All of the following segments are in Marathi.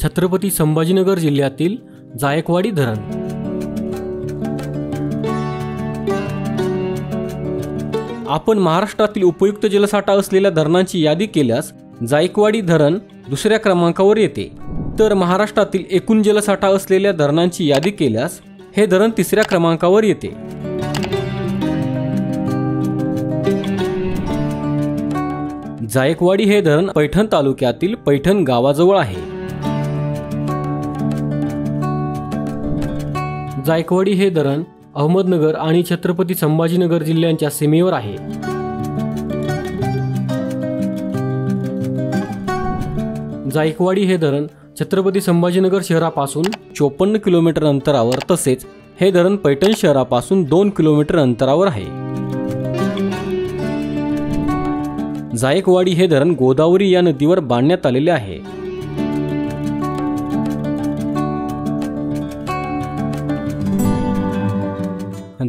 छत्रपती संभाजीनगर जिल्ह्यातील जायकवाडी धरण। आपण महाराष्ट्रातील उपयुक्त जलसाठा असलेल्या धरणांची यादी केल्यास जायकवाडी धरण दुसऱ्या क्रमांकावर येते, तर महाराष्ट्रातील एकूण जलसाठा असलेल्या धरणांची यादी केल्यास हे धरण तिसऱ्या क्रमांकावर येते। जायकवाडी हे धरण पैठण तालुक्यातील पैठण गावाजवळ आहे। जायकवाडी हे धरण अहमदनगर आणि छत्रपती संभाजीनगर जिल्ह्यांच्या सीमेवर आहे। जायकवाडी हे धरण छत्रपती संभाजीनगर शहरापासून 54 किलोमीटर अंतरावर, तसेच हे धरण पैठण शहरापासून 2 किलोमीटर अंतरावर आहे। जायकवाडी हे धरण गोदावरी या नदीवर बांधण्यात आलेले आहे।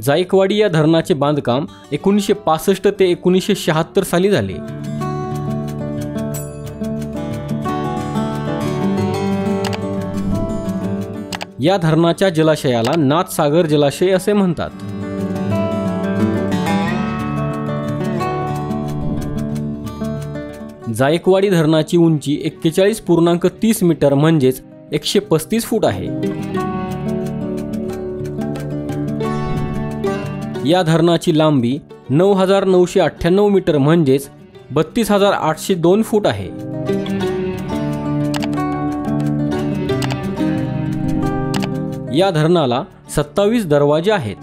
जायकवाडी या धरणाचे बांधकाम 1965 ते 1976 साली झाले। या धरणाच्या जलाशयाला नाथसागर जलाशय असे म्हणतात। जायकवाडी धरणाची उंची 41.30 मीटर म्हणजेच 135 फूट आहे। या धरणाची लांबी 9,998 मीटर म्हणजेच 32,802 फूट आहे। या धरणाला 27 दरवाजे आहेत।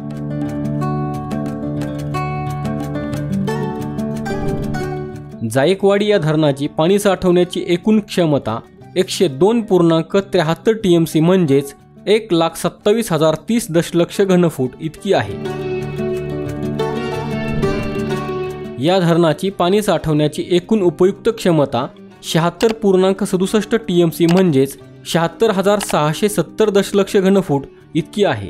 जायकवाडी या धरणाची पाणी साठवण्याची एकूण क्षमता 102.73 TMC म्हणजेच 1,27,030 दशलक्ष घनफूट इतकी आहे। या धरणाची पाणी साठवण्याची एकूण उपयुक्त क्षमता 76.67 TMC म्हणजेच 76,670 दशलक्ष घनफूट इतकी आहे।